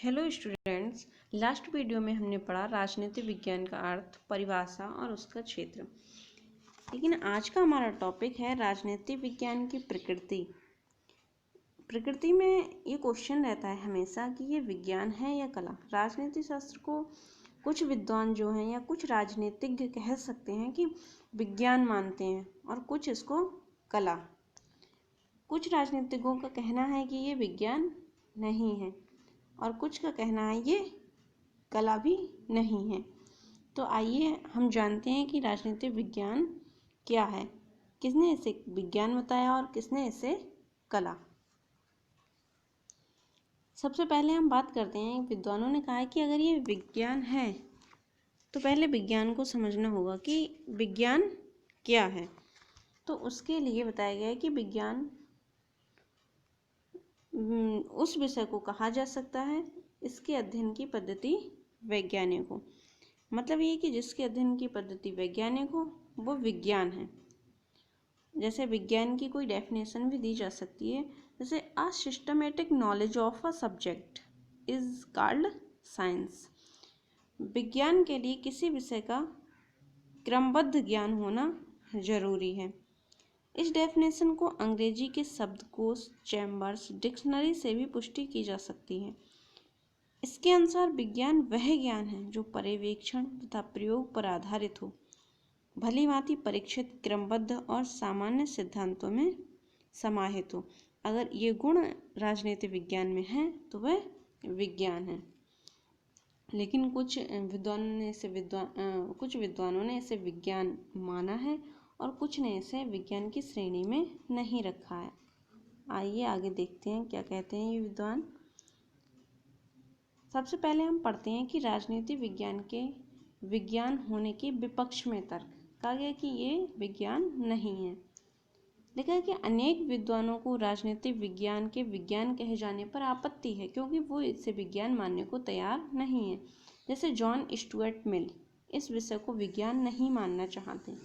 Hello students, last video में हमने पढ़ा राजनीति विज्ञान का अर्थ, परिभाषा और उसका क्षेत्र। लेकिन आज का हमारा टॉपिक है राजनीति विज्ञान की प्रकृति। प्रकृति में ये क्वेश्चन रहता है हमेशा कि ये विज्ञान है या कला। राजनीति शास्त्र को कुछ विद्वान जो हैं या कुछ राजनीतिज्ञ कह सकते हैं कि विज्ञान मानते हैं और कुछ इसको कला। कुछ राजनीतिज्ञों का कहना है कि ये विज्ञान नहीं है और कुछ का कहना है ये कला भी नहीं है। तो आइए हम जानते हैं कि राजनीतिक विज्ञान क्या है, किसने इसे विज्ञान बताया और किसने इसे कला। सबसे पहले हम बात करते हैं, विद्वानों ने कहा है कि अगर ये विज्ञान है तो पहले विज्ञान को समझना होगा कि विज्ञान क्या है। तो उसके लिए बताया गया है कि विज्ञान उस विषय को कहा जा सकता है इसके अध्ययन की पद्धति वैज्ञानिक हो। मतलब ये कि जिसके अध्ययन की पद्धति वैज्ञानिक हो वो विज्ञान है। जैसे विज्ञान की कोई डेफिनेशन भी दी जा सकती है, जैसे a systematic knowledge of a subject is called science. विज्ञान के लिए किसी विषय का क्रमबद्ध ज्ञान होना जरूरी है। इस डेफिनेशन को अंग्रेजी के शब्दकोश, चैम्बर्स, डिक्शनरी से भी पुष्टि की जा सकती है। इसके अनुसार विज्ञान वह ज्ञान है जो पर्यवेक्षण तथा प्रयोग पर आधारित हो, भली भांति परीक्षित, क्रमबद्ध और सामान्य सिद्धांतों में समाहित हो। अगर ये गुण राजनीति विज्ञान में है तो वह विज्ञान है। लेकिन कुछ विद्वानों ने इसे विज्ञान माना है और कुछ ने इसे विज्ञान की श्रेणी में नहीं रखा है। आइए आगे देखते हैं क्या कहते हैं ये विद्वान। सबसे पहले हम पढ़ते हैं कि राजनीति विज्ञान के विज्ञान होने के विपक्ष में तर्क। कहा गया कि ये विज्ञान नहीं है। लिखा है कि अनेक विद्वानों को राजनीतिक विज्ञान के विज्ञान कहे जाने पर आपत्ति है, क्योंकि वो इसे विज्ञान मानने को तैयार नहीं है। जैसे जॉन स्टुअर्ट मिल इस विषय को विज्ञान नहीं मानना चाहते,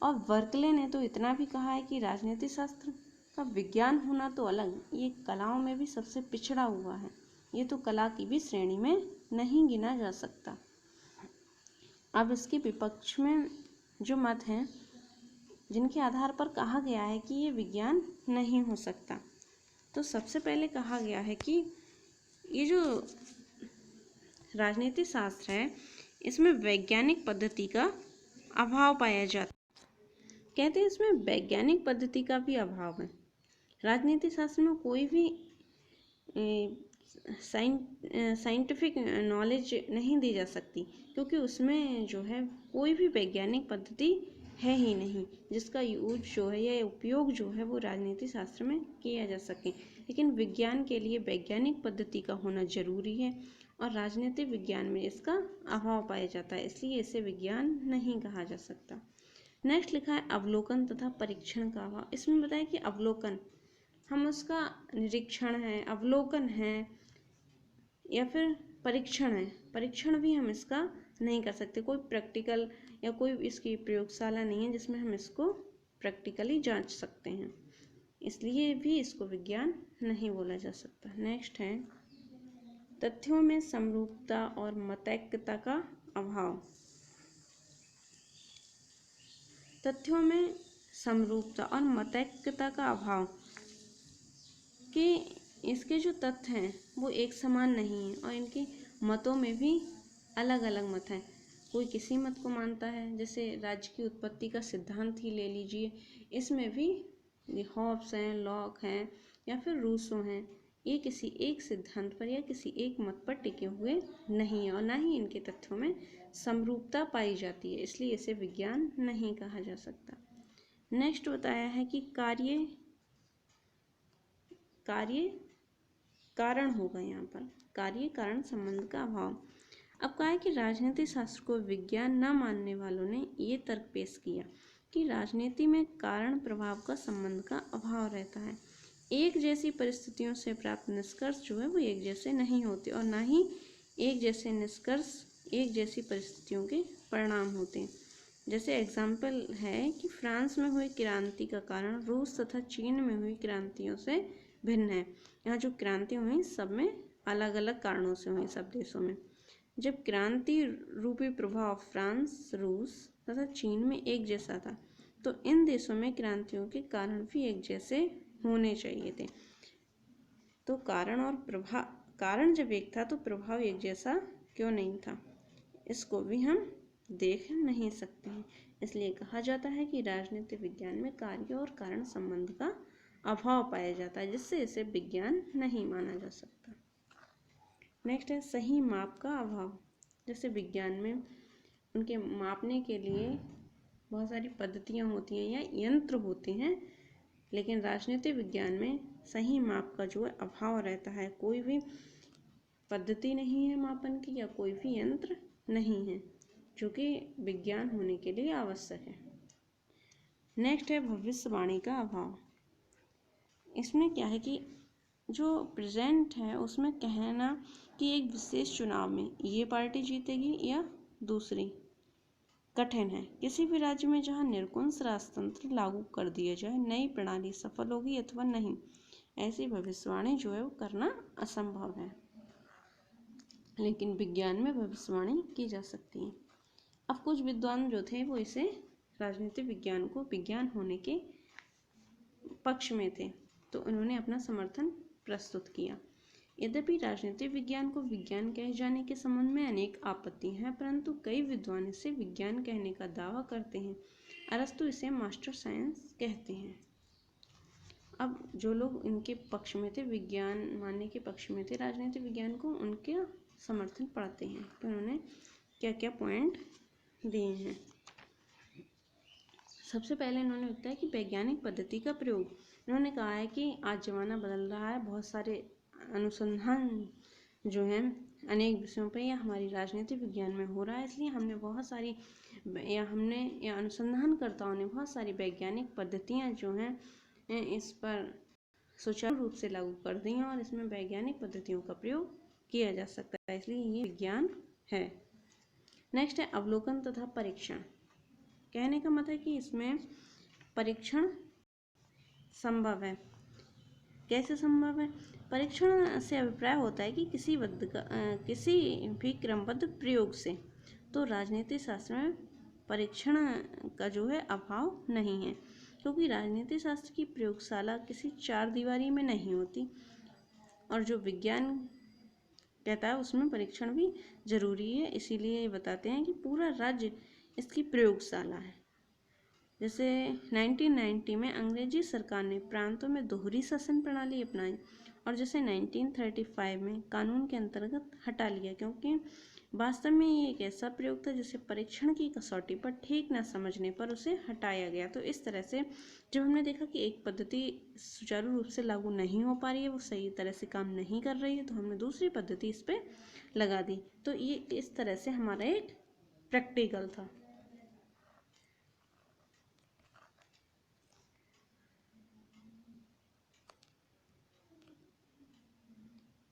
और बर्कले ने तो इतना भी कहा है कि राजनीति शास्त्र का विज्ञान होना तो अलग, ये कलाओं में भी सबसे पिछड़ा हुआ है, ये तो कला की भी श्रेणी में नहीं गिना जा सकता। अब इसके विपक्ष में जो मत हैं जिनके आधार पर कहा गया है कि ये विज्ञान नहीं हो सकता, तो सबसे पहले कहा गया है कि ये जो राजनीति शास्त्र है इसमें वैज्ञानिक पद्धति का अभाव पाया जाता है। कहते हैं इसमें वैज्ञानिक पद्धति का भी अभाव है। राजनीति शास्त्र में कोई भी साइंटिफिक नॉलेज नहीं दी जा सकती, क्योंकि उसमें जो है कोई भी वैज्ञानिक पद्धति है ही नहीं जिसका यूज जो है या उपयोग जो है वो राजनीति शास्त्र में किया जा सके। लेकिन विज्ञान के लिए वैज्ञानिक पद्धति का होना जरूरी है और राजनीतिक विज्ञान में इसका अभाव पाया जाता है, इसलिए इसे विज्ञान नहीं कहा जा सकता। नेक्स्ट लिखा है अवलोकन तथा परीक्षण का अभाव। इसमें बताया कि अवलोकन हम उसका निरीक्षण है, अवलोकन है या फिर परीक्षण है, परीक्षण भी हम इसका नहीं कर सकते। कोई प्रैक्टिकल या कोई इसकी प्रयोगशाला नहीं है जिसमें हम इसको प्रैक्टिकली जांच सकते हैं, इसलिए भी इसको विज्ञान नहीं बोला जा सकता। नेक्स्ट है तथ्यों में समरूपता और मतैक्यता का अभाव। तथ्यों में समरूपता और मतैक्यता का अभाव कि इसके जो तथ्य हैं वो एक समान नहीं हैं और इनके मतों में भी अलग अलग मत हैं। कोई किसी मत को मानता है, जैसे राज्य की उत्पत्ति का सिद्धांत ही ले लीजिए, इसमें भी हॉब्स हैं, लॉक हैं या फिर रूसो हैं, ये किसी एक सिद्धांत पर या किसी एक मत पर टिके हुए नहीं है और ना ही इनके तथ्यों में समरूपता पाई जाती है, इसलिए इसे विज्ञान नहीं कहा जा सकता। नेक्स्ट बताया है कि कार्य कारण होगा, यहाँ पर कार्य कारण संबंध का अभाव। अब कहा है कि राजनीति शास्त्र को विज्ञान न मानने वालों ने ये तर्क पेश किया कि राजनीति में कारण प्रभाव का संबंध का अभाव रहता है। एक जैसी परिस्थितियों से प्राप्त निष्कर्ष जो है वो एक जैसे नहीं होते और ना ही एक जैसे निष्कर्ष एक जैसी परिस्थितियों के परिणाम होते हैं। जैसे एग्जाम्पल है कि फ्रांस में हुई क्रांति का कारण रूस तथा चीन में हुई क्रांतियों से भिन्न है। यहाँ जो क्रांति हुई सब में अलग अलग कारणों से हुई सब देशों में। जब क्रांति रूपी प्रभाव फ्रांस, रूस तथा चीन में एक जैसा था, तो इन देशों में क्रांतियों के कारण भी एक जैसे होने चाहिए थे। तो कारण जब एक था तो प्रभाव एक जैसा क्यों नहीं था, इसको भी हम देख नहीं सकते हैं। इसलिए कहा जाता है कि राजनीति विज्ञान में कार्य और कारण संबंध का अभाव पाया जाता है, जिससे इसे विज्ञान नहीं माना जा सकता। नेक्स्ट है सही माप का अभाव। जैसे विज्ञान में उनके मापने के लिए बहुत सारी पद्धतियाँ होती हैं या यंत्र होते हैं, लेकिन राजनीतिक विज्ञान में सही माप का जो है अभाव रहता है। कोई भी पद्धति नहीं है मापन की या कोई भी यंत्र नहीं है, जो कि विज्ञान होने के लिए आवश्यक है। नेक्स्ट है भविष्यवाणी का अभाव। इसमें क्या है कि जो प्रेजेंट है उसमें कहना कि एक विशेष चुनाव में ये पार्टी जीतेगी या दूसरी कठिन है। किसी भी राज्य में जहां निरंकुश राजतंत्र लागू कर दिया जाए, नई प्रणाली सफल होगी अथवा नहीं, ऐसी भविष्यवाणी जो है वो करना असंभव है, लेकिन विज्ञान में भविष्यवाणी की जा सकती है। अब कुछ विद्वान जो थे वो इसे राजनीतिक विज्ञान को विज्ञान होने के पक्ष में थे, तो उन्होंने अपना समर्थन प्रस्तुत किया। यद्यपि राजनीतिक विज्ञान को विज्ञान कहे जाने के संबंध में अनेक आपत्तियां हैं, परंतु कई विद्वान इसे विज्ञान कहने का दावा करते हैं। अरस्तु इसे मास्टर साइंस कहते हैं। अब जो लोग इनके पक्ष में थे, विज्ञान मानने के पक्ष में थे राजनीतिक विज्ञान को, उनके समर्थन पढ़ते हैं कि उन्होंने क्या क्या पॉइंट दिए हैं। सबसे पहले इन्होंने बताया कि वैज्ञानिक पद्धति का प्रयोग। इन्होंने कहा है कि आज ज़माना बदल रहा है, बहुत सारे अनुसंधान जो हैं अनेक विषयों पे या हमारी राजनीतिक विज्ञान में हो रहा है, इसलिए हमने बहुत सारी या अनुसंधानकर्ताओं ने बहुत सारी वैज्ञानिक पद्धतियाँ जो हैं इस पर सुचारू रूप से लागू कर दी हैं और इसमें वैज्ञानिक पद्धतियों का प्रयोग किया जा सकता है, इसलिए ये विज्ञान है। नेक्स्ट है अवलोकन तथा परीक्षण। कहने का मतलब है कि इसमें परीक्षण संभव है। कैसे संभव है? परीक्षण से अभिप्राय होता है कि किसी भी क्रमबद्ध प्रयोग से। तो राजनीति शास्त्र में परीक्षण का जो है अभाव नहीं है, क्योंकि राजनीति शास्त्र की प्रयोगशाला किसी चार दीवारी में नहीं होती, और जो विज्ञान कहता है उसमें परीक्षण भी जरूरी है। इसीलिए ये बताते हैं कि पूरा राज्य इसकी प्रयोगशाला है। जैसे 1990 में अंग्रेजी सरकार ने प्रांतों में दोहरी शासन प्रणाली अपनाई, और जैसे 1935 में कानून के अंतर्गत हटा लिया, क्योंकि वास्तव में ये एक ऐसा प्रयोग था जिसे परीक्षण की कसौटी पर ठीक न समझने पर उसे हटाया गया। तो इस तरह से जब हमने देखा कि एक पद्धति सुचारू रूप से लागू नहीं हो पा रही है, वो सही तरह से काम नहीं कर रही है, तो हमने दूसरी पद्धति इस पर लगा दी। तो ये इस तरह से हमारा एक प्रैक्टिकल था।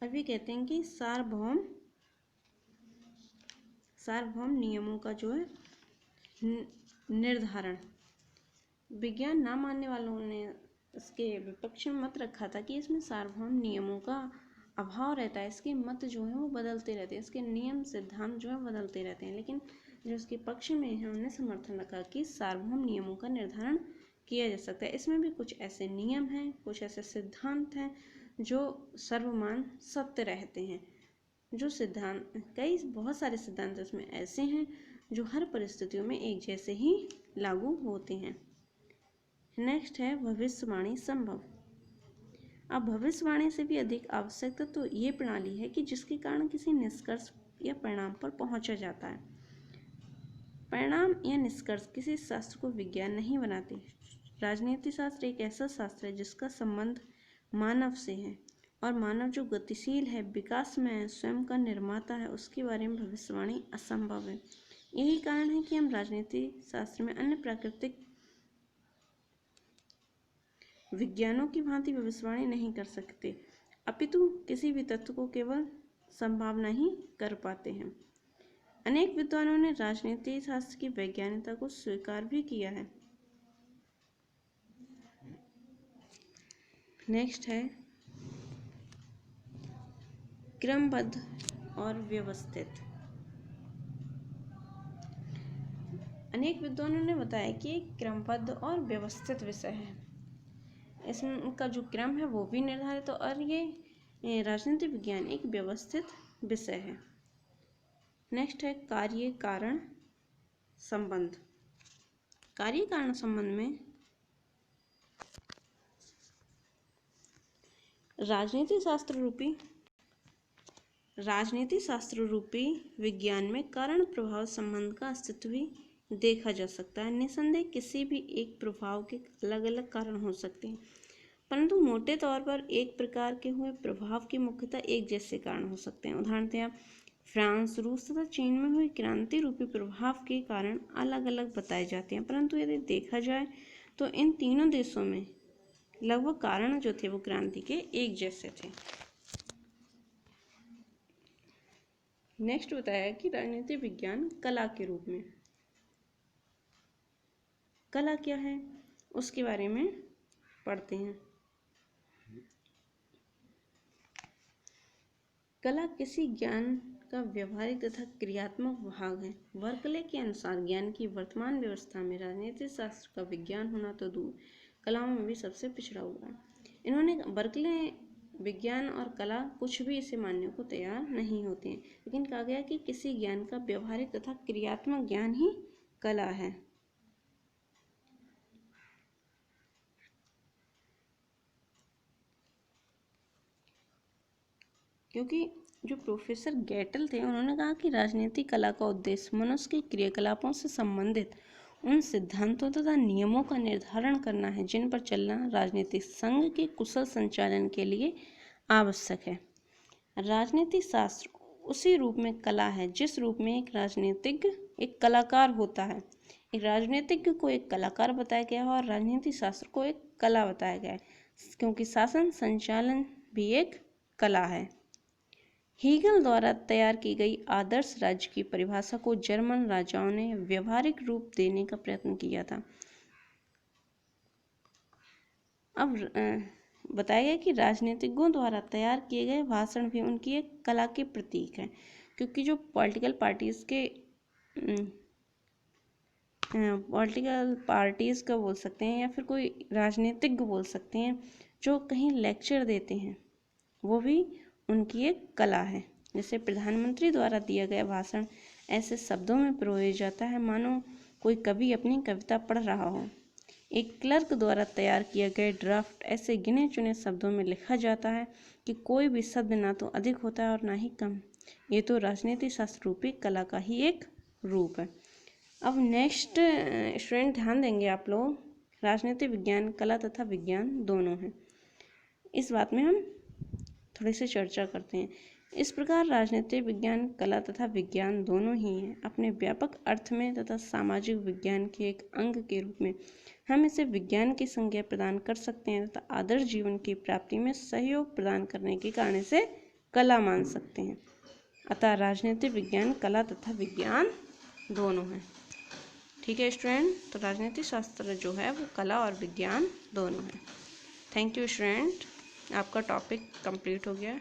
अभी कहते हैं कि सार्वभौम नियमों का जो है निर्धारण। विज्ञान ना मानने वालों ने इसके विपक्ष में मत रखा था कि इसमें सार्वभौम नियमों का अभाव रहता है, इसके मत जो है वो बदलते रहते हैं, इसके नियम सिद्धांत जो है बदलते रहते हैं। लेकिन जो इसके पक्ष में है उन्होंने समर्थन रखा कि सार्वभौम नियमों का निर्धारण किया जा सकता है। इसमें भी कुछ ऐसे नियम हैं, कुछ ऐसे सिद्धांत हैं जो सर्वमान सत्य रहते हैं। जो सिद्धांत बहुत सारे सिद्धांत इसमें ऐसे हैं जो हर परिस्थितियों में एक जैसे ही लागू होते हैं। नेक्स्ट है भविष्यवाणी संभव। अब भविष्यवाणी से भी अधिक आवश्यक तो ये प्रणाली है कि जिसके कारण किसी निष्कर्ष या परिणाम पर पहुंचा जाता है। परिणाम या निष्कर्ष किसी शास्त्र को विज्ञान नहीं बनाते। राजनीति शास्त्र एक ऐसा शास्त्र है जिसका संबंध मानव से है, और मानव जो गतिशील है, विकास में है, स्वयं का निर्माता है, उसके बारे में भविष्यवाणी असंभव है। यही कारण है कि हम राजनीति शास्त्र में अन्य प्राकृतिक विज्ञानों की भांति भविष्यवाणी नहीं कर सकते, अपितु किसी भी तत्व को केवल संभावना ही कर पाते हैं। अनेक विद्वानों ने राजनीति शास्त्र की वैज्ञानिकता को स्वीकार भी किया है। नेक्स्ट है क्रमबद्ध और व्यवस्थित। अनेक विद्वानों ने बताया कि क्रमबद्ध और व्यवस्थित विषय है, इसका जो क्रम है वो भी निर्धारित हो, और ये राजनीति विज्ञान एक व्यवस्थित विषय है। नेक्स्ट है कार्य कारण संबंध। कार्य कारण संबंध में राजनीति शास्त्र रूपी विज्ञान में कारण प्रभाव संबंध का अस्तित्व भी देखा जा सकता है। निसंदेह किसी भी एक प्रभाव के अलग अलग कारण हो सकते हैं, परंतु मोटे तौर पर एक प्रकार के हुए प्रभाव के मुख्यतः एक जैसे कारण हो सकते हैं। उदाहरणतः फ्रांस, रूस तथा चीन में हुई क्रांति रूपी प्रभाव के कारण अलग अलग बताए जाते हैं, परंतु यदि देखा जाए तो इन तीनों देशों में लगभग कारण जो थे वो क्रांति के एक जैसे थे। नेक्स्ट बताया कि राजनीति विज्ञान कला के रूप में। कला क्या है उसके बारे में पढ़ते हैं। कला किसी ज्ञान का व्यवहारिक तथा क्रियात्मक भाग है। बर्कले के अनुसार ज्ञान की वर्तमान व्यवस्था में राजनीति शास्त्र का विज्ञान होना तो दूर, कलाओं में भी सबसे पिछड़ा हुआ है। इन्होंने बर्कले विज्ञान और कला कुछ भी इसे मानने को तैयार नहीं होते हैं, लेकिन कहा गया कि किसी ज्ञान का व्यवहारिक तथा क्रियात्मक ज्ञान ही कला है। क्योंकि जो प्रोफेसर गेटल थे उन्होंने कहा कि राजनीतिक कला का उद्देश्य मनुष्य के क्रियाकलापों से संबंधित उन सिद्धांतों तथा नियमों का निर्धारण करना है जिन पर चलना राजनीतिक संघ के कुशल संचालन के लिए आवश्यक है। राजनीतिक शास्त्र उसी रूप में कला है जिस रूप में एक राजनीतिज्ञ एक कलाकार होता है। एक राजनीतिज्ञ को एक कलाकार बताया गया है और राजनीतिक शास्त्र को एक कला बताया गया है, क्योंकि शासन संचालन भी एक कला है। हीगल द्वारा तैयार की गई आदर्श राज्य की परिभाषा को जर्मन राजाओं ने व्यवहारिक रूप देने का प्रयत्न किया था। अब बताया गया कि राजनीतिज्ञों द्वारा तैयार किए गए भाषण भी उनकी एक कला के प्रतीक है, क्योंकि जो पॉलिटिकल पार्टीज का बोल सकते हैं या फिर कोई राजनीतिज्ञ बोल सकते हैं जो कहीं लेक्चर देते हैं, वो भी उनकी एक कला है। जैसे प्रधानमंत्री द्वारा दिया गया भाषण ऐसे शब्दों में परोया जाता है मानो कोई कवि अपनी कविता पढ़ रहा हो। एक क्लर्क द्वारा तैयार किया गया ड्राफ्ट ऐसे गिने चुने शब्दों में लिखा जाता है कि कोई भी शब्द ना तो अधिक होता है और ना ही कम। ये तो राजनीति शास्त्र रूपी कला का ही एक रूप है। अब नेक्स्ट स्टूडेंट ध्यान देंगे आप लोग, राजनीति विज्ञान कला तथा विज्ञान दोनों हैं, इस बात में हम थोड़ी सी चर्चा करते हैं। इस प्रकार राजनीतिक विज्ञान कला तथा विज्ञान दोनों ही हैं। अपने व्यापक अर्थ में तथा सामाजिक विज्ञान के एक अंग के रूप में हम इसे विज्ञान की संज्ञा प्रदान कर सकते हैं तथा आदर्श जीवन की प्राप्ति में सहयोग प्रदान करने के कारण इसे कला मान सकते हैं। अतः राजनीतिक विज्ञान कला तथा विज्ञान दोनों हैं। ठीक है स्टूडेंट, तो राजनीतिक शास्त्र जो है वो कला और विज्ञान दोनों हैं। थैंक यू स्टूडेंट, आपका टॉपिक कंप्लीट हो गया।